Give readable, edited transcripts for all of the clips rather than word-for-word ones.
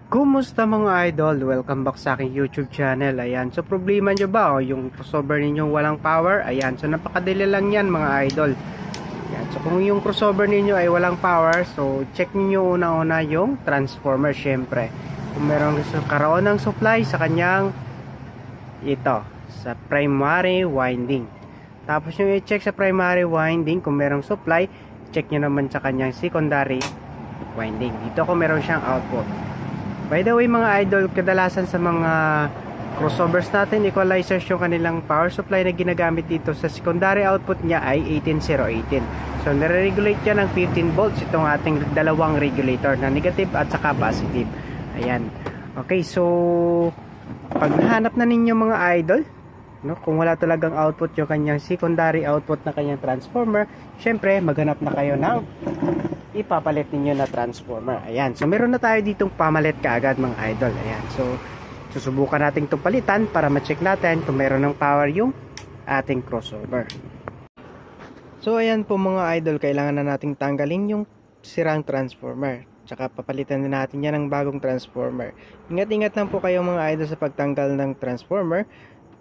Kumusta mga idol? Welcome back sa aking YouTube channel. Ayan, so problema nyo ba yung crossover ninyo walang power? Ayan, so napakadali lang yan mga idol. Ayan, so kung yung crossover ninyo ay walang power, so check niyo una-una yung transformer syempre. Kung meron karoon ng supply sa kanyang sa primary winding. Tapos yung i-check sa primary winding, kung merong supply, check nyo naman sa kanyang secondary winding. Dito kung meron siyang output. By the way mga idol, kadalasan sa mga crossovers natin, equalizers yung kanilang power supply na ginagamit dito sa secondary output niya ay 18018. So nare-regulate yan ng 15 volts itong ating dalawang regulator na negative at saka positive. Ayan. Okay, so pag nahanap na ninyo mga idol, no, kung wala talagang output yung kanyang secondary output na kanyang transformer, syempre maghanap na kayo ng ipapalit ninyo na transformer. Ayan, so meron na tayo ditong pamalit kaagad mga idol. Ayan, so susubukan natin itong palitan para ma-check natin kung meron ng power yung ating crossover. So ayan po mga idol, kailangan na nating tanggalin yung sirang transformer, tsaka papalitan na natin yan ng bagong transformer. Ingat-ingat lang po kayo mga idol sa pagtanggal ng transformer,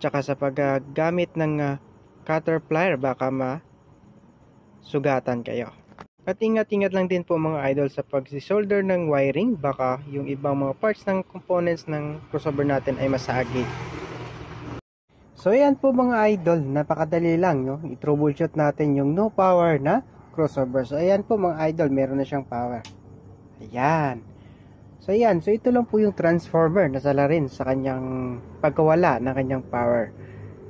tsaka sa paggamit ng cutter plier, baka masugatan kayo. At ingat-ingat lang din po mga idol sa pag-solder ng wiring, baka yung ibang mga parts ng components ng crossover natin ay masagi. So ayan po mga idol, napakadali lang, no? I-troubleshoot natin yung no power na crossover. So ayan po mga idol, meron na siyang power. Ayan. So ayan, so ito lang po yung transformer na sala rin sa kanyang pagkawala ng kanyang power.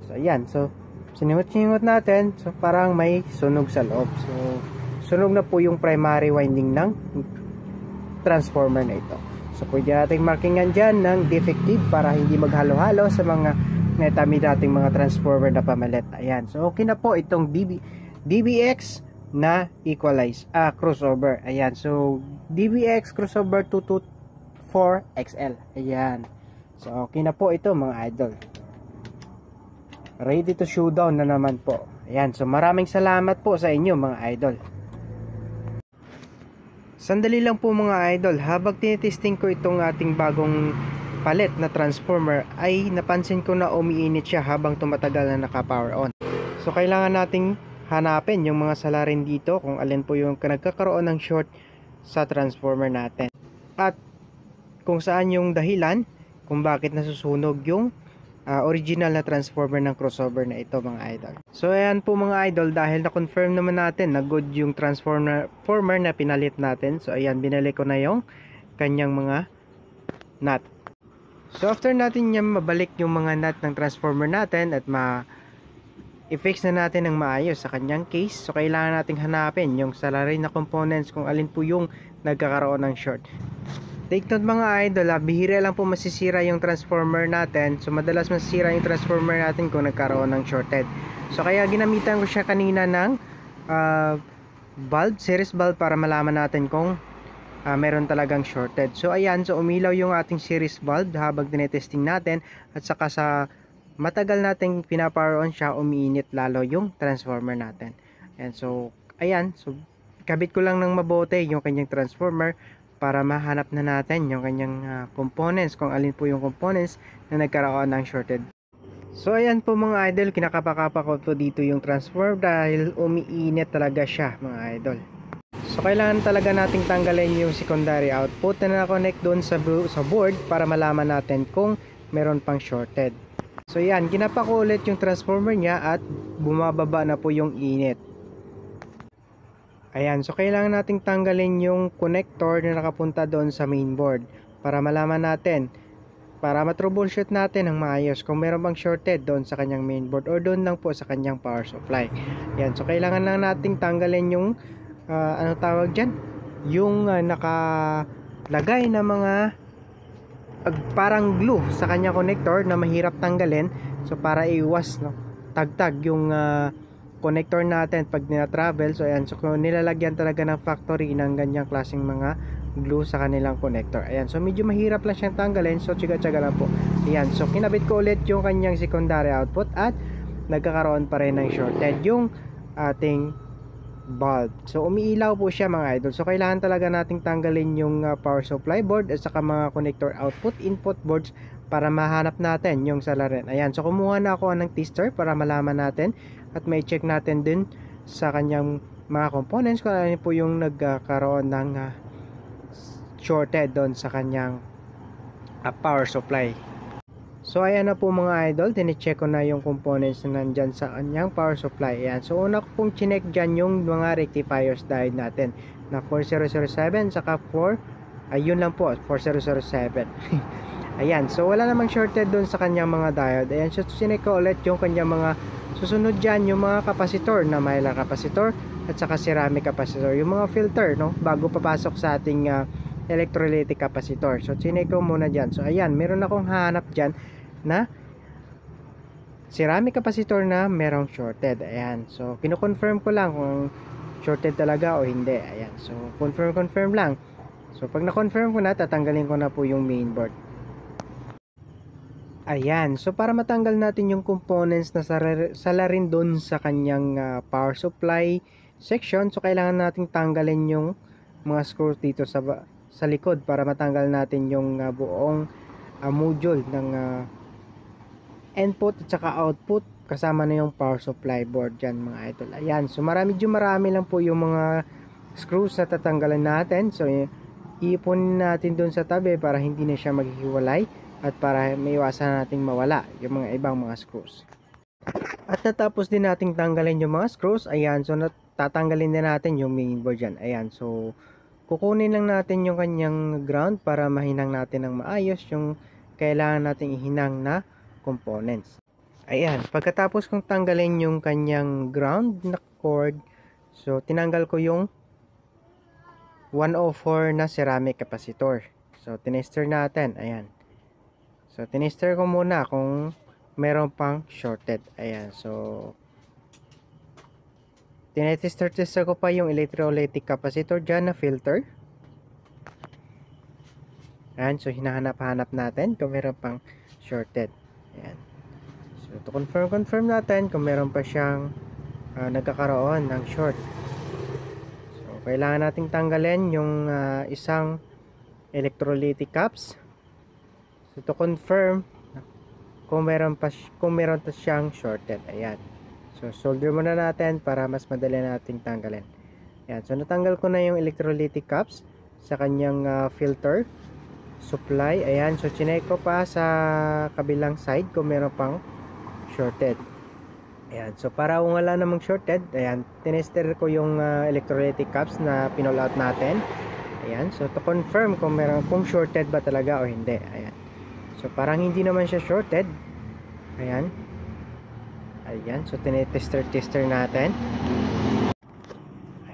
So ayan, so siningot-singot natin, so parang may sunog sa loob. So sunog na po yung primary winding ng transformer na ito. So pwede natin markingan dyan ng defective para hindi maghalo-halo sa mga netami dating mga transformer na pamalit. Ayan, so okay na po itong DBX na crossover. Ayan, so DBX crossover 224XL. Ayan, so okay na po ito mga idol. Ready to showdown na naman po. Ayan, so maraming salamat po sa inyo mga idol. Sandali lang po mga idol, habang tinitesting ko itong ating bagong palit na transformer ay napansin ko na umiinit siya habang tumatagal na naka-power on. So kailangan nating hanapin yung mga salarin dito kung alin po yung nagkakaroon ng short sa transformer natin. At kung saan yung dahilan kung bakit nasusunog yung original na transformer ng crossover na ito mga idol. So ayan po mga idol, dahil na-confirm naman natin na good yung transformer na pinalit natin. So ayan, binalik ko na yung kanyang mga nut. So after natin yan mabalik yung mga nut ng transformer natin at i-fix na natin ng maayos sa kanyang case, so kailangan nating hanapin yung salarin na components kung alin po yung nagkakaroon ng short. Take note mga idol, bihira lang po masisira yung transformer natin. So madalas masisira yung transformer natin kung nagkaroon ng shorted. So kaya ginamitan ko siya kanina ng bulb, series bulb, para malaman natin kung meron talagang shorted. So ayan, so umilaw yung ating series bulb habang tinetesting natin, at saka sa matagal nating pinapower on siya, umiinit lalo yung transformer natin. And so ayan, so kabit ko lang ng mabuti yung kanyang transformer para mahanap na natin yung kanyang components, kung alin po yung components na nagkaroon ng shorted. So ayan po mga idol, kinakapakapa ko po dito yung transformer dahil umiinit talaga siya mga idol. So kailangan talaga nating tanggalin yung secondary output na na-connect doon sa board para malaman natin kung meron pang shorted. So yan, ginapa ko ulit yung transformer niya at bumababa na po yung init. Ayan, so kailangan nating tanggalin yung connector na nakapunta doon sa mainboard para malaman natin, para ma-troubleshoot natin ng maayos kung meron bang shorted doon sa kanyang mainboard or doon lang po sa kanyang power supply. Ayan, so kailangan lang nating tanggalin yung ano tawag dyan, yung nakalagay na mga parang glue sa kanyang connector na mahirap tanggalin. So para iwas, no, tagtag yung connector natin pag nina-travel. So ayan, so kung nilalagyan talaga ng factory ng ganyang klaseng mga glue sa kanilang connector. Ayan, so medyo mahirap lang siyang tanggalin, so tsaga-tsaga lang po. Ayan, so kinabit ko ulit yung kanyang secondary output at nagkakaroon pa rin ng shorted yung ating bulb. So umiilaw po siya mga idol. So kailangan talaga nating tanggalin yung power supply board at saka mga connector output input boards para mahanap natin yung salarin. Ayan, so kumuha na ako ng tester para malaman natin at may check natin din sa kanyang mga components kung ano po yung nagkaroon ng shorted doon sa kanyang power supply. So ayan na po mga idol, tine-check ko na yung components na nandyan sa kanyang power supply. Ayan, so una ko pong chinek dyan yung mga rectifiers diode natin na 4007 saka 4, ayun lang po, 4007. Ayan, so wala namang shorted doon sa kanyang mga diode. Ayan, so chinek ko ulit yung kanyang mga susunod dyan, yung mga kapasitor na mylar kapasitor at saka ceramic kapasitor, yung mga filter, no, bago papasok sa ating electrolytic capacitor. So chinek ko muna dyan. So ayan, meron akong hanap dyan na ceramic capacitor na merong shorted. Ayan, so kino-confirm ko lang kung shorted talaga o hindi. Ayan, so confirm lang. So pag na-confirm ko na, tatanggalin ko na po yung mainboard. Ayan, so para matanggal natin yung components na salarin doon sa kanyang power supply section, so kailangan nating tanggalin yung mga screws dito sa likod para matanggal natin yung buong module ng input at saka output kasama na yung power supply board dyan mga idol. Ayan, so marami lang po yung mga screws na tatanggalan natin. So iipunin natin dun sa tabi para hindi na siya maghihiwalay at para maiwasan nating mawala yung mga ibang mga screws. At natapos din nating tanggalin yung mga screws. Ayan, so tatanggalin din natin yung mainboard dyan. Ayan, so kukunin lang natin yung kanyang ground para mahinang natin ng maayos yung kailangan nating ihinang na components. Ayan, pagkatapos kong tanggalin yung kanyang ground na cord, so tinanggal ko yung 104 na ceramic capacitor. So tinester natin. Ayan, so tinester ko muna kung meron pang shorted. Ayan, so tinetester ko pa yung electrolytic capacitor dyan na filter. Ayan, so hinahanap-hanap natin kung meron pang shorted. Ayan, so to confirm natin kung meron pa siyang nagkakaroon ng short. So kailangan nating tanggalin yung isang electrolytic caps. So to confirm kung meron pa siyang shorted. Ayan, so solder muna natin para mas madali nating tanggalin. Ayan, so natanggal ko na yung electrolytic caps sa kanyang filter supply. Ayan, so chinek ko pa sa kabilang side kung meron pang shorted. Ayan, so para kung wala namang shorted, ayan, tinester ko yung electrolytic caps na pinull out natin. Ayan, so to confirm kung shorted ba talaga o hindi. Ayan, so parang hindi naman siya shorted. Ayan, so tinetester natin.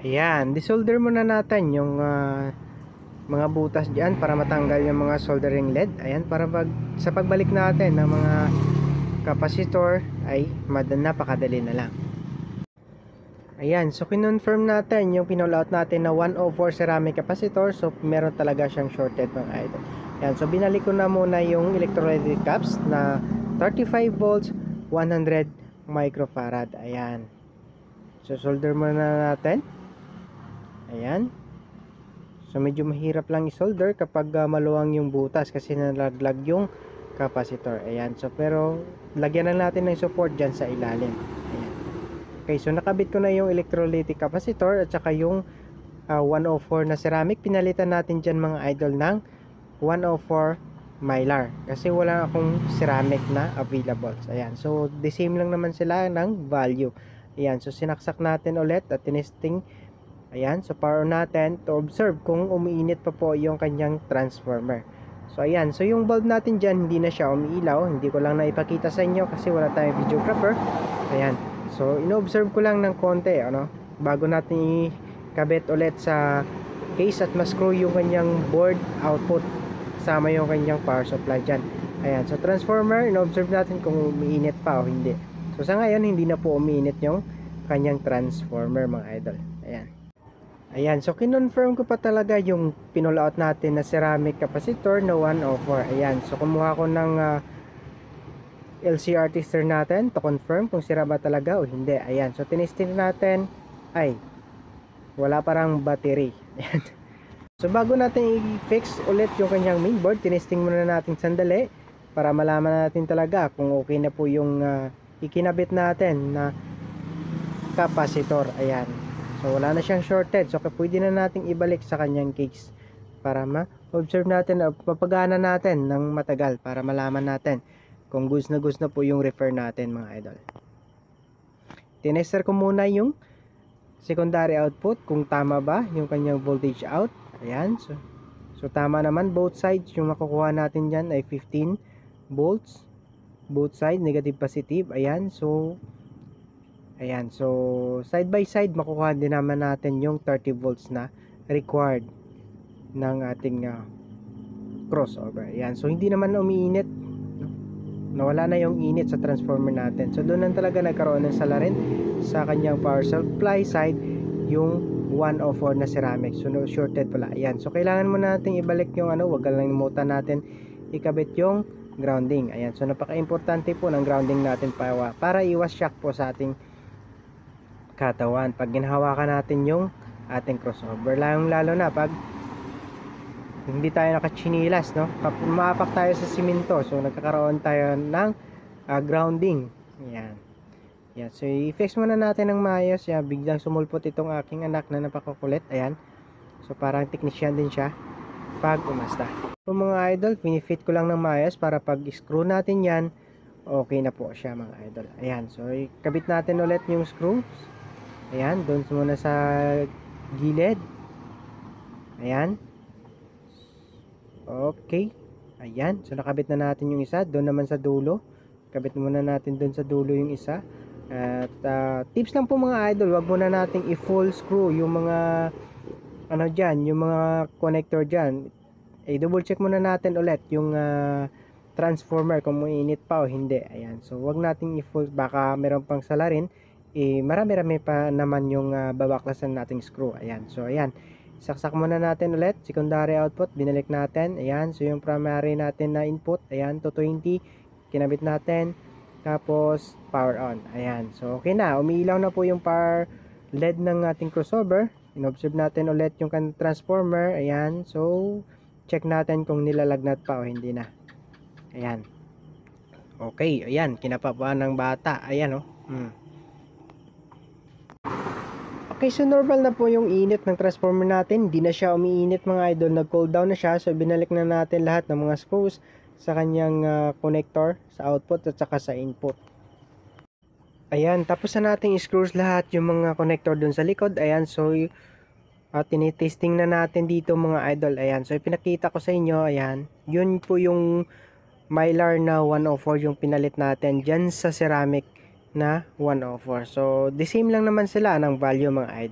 Ayan, disolder muna natin yung mga butas dyan para matanggal yung mga soldering lead. Ayan, para sa pagbalik natin ng mga capacitor ay napakadali na lang. Ayan, so kinonfirm natin yung pinull out natin na 104 ceramic capacitor. So meron talaga siyang shorted mga idol. Ayan, so binalik ko na muna yung electrolytic caps na 35 volts 100 microfarad. Ayan, so solder muna natin. Ayan, so medyo mahirap lang i-solder kapag maluwang yung butas kasi nalaglag yung capacitor. Ayan, so pero lagyan na natin ng support dyan sa ilalim. Ayan, okay, so nakabit ko na yung electrolytic capacitor at saka yung 104 na ceramic. Pinalitan natin dyan mga idol ng 104 mylar kasi wala akong ceramic na available. Ayan, so the same lang naman sila ng value. Ayan, so sinaksak natin ulit at tinesting. Ayan, so power natin to observe kung umiinit pa po yung kanyang transformer. So ayan, so yung bulb natin dyan hindi na siya umiilaw. Hindi ko lang naipakita sa inyo kasi wala tayong videographer. Ayan, so ino-observe ko lang ng konti bago natin ikabit ulit sa case at ma-screw yung kanyang board output kasama yung kanyang power supply dyan. Ayan, so transformer, ino-observe natin kung umiinit pa o hindi. So sa ngayon hindi na po umiinit yung kanyang transformer mga idol. Ayan, so kinonfirm ko pa talaga yung pinull out natin na ceramic capacitor na 104. Ayan, so kumuha ko ng LCR tester natin to confirm kung sira ba talaga o hindi. Ayan, so tinesting natin. Ay, wala parang battery. Ayan. So bago natin i-fix ulit yung kanyang mainboard, tinesting muna natin sandali para malaman natin talaga kung okay na po yung ikinabit natin na capacitor. Ayan. So wala na siyang shorted. So pwede na nating ibalik sa kanyang case para ma-observe natin o mapagana natin ng matagal para malaman natin kung goods na po yung refer natin mga idol. Tinester ko muna yung secondary output kung tama ba yung kanyang voltage out. Ayan, so tama naman, both sides yung makukuha natin dyan ay 15 volts, both sides negative positive. Ayan, so side by side makukuha din naman natin yung 30 volts na required ng ating crossover. Ayan, so hindi naman umiinit, nawala na yung init sa transformer natin. So doon lang talaga nagkaroon ng salarin sa kanyang power supply side yung 104 na ceramic. So no, shorted pala. Ayan. So kailangan mo nating ibalik yung wag lang limutan natin ikabit yung grounding. Ayan. So napaka-importante po ng grounding natin para iwas shock po sa ating katawan pag ginahawakan natin yung ating crossover. Lalo na pag hindi tayo nakachinilas, no? Maapak tayo sa simento. So nagkakaroon tayo ng grounding. Ayan. Yan, so i-fix muna natin ng maayos. Yan, biglang sumulpot itong aking anak na napakukulit. Ayan. So parang technician din siya pag umasta. So mga idol, pinifit ko lang ng maayos para pag screw natin yan, okay na po siya mga idol. Ayan, so ikabit natin ulit yung screws. Ayan, doon muna sa gilid. Ayan. Okay. Ayan, so nakabit na natin yung isa. Doon naman sa dulo, kabit muna natin doon sa dulo yung isa. At tips lang po mga idol, wag muna nating i-full screw yung mga dyan, yung mga connector dyan. Double check muna natin ulit yung transformer kung mainit pa o hindi. Ayan, so wag nating i-full, baka meron pang salarin. Marami-rami pa naman yung babaklasan nating screw. Ayan, so ayan, saksak muna natin ulit secondary output, binalik natin. Ayan, so yung primary natin na input, ayan, 220, kinabit natin. Tapos power on. Ayan. So okay na. Umiilaw na po yung power LED ng ating crossover. In-observe natin ulit yung transformer. Ayan. So check natin kung nilalagnat pa o hindi na. Ayan. Okay. Ayan. Kinapapaan ng bata. Ayan, oh. Okay, so normal na po yung init ng transformer natin. Hindi na siya umiinit mga idol. Nag-cool down na siya. So binalik na natin lahat ng mga screws sa kanyang connector, sa output at saka sa input. Ayan, tapos na natin i-screws lahat yung mga connector dun sa likod. Ayan, so tinitesting na natin dito mga idol. Ayan, so ipinakita ko sa inyo. Ayan, yun po yung Mylar na 104 yung pinalit natin dyan sa ceramic na 104. So the same lang naman sila ng value mga idol.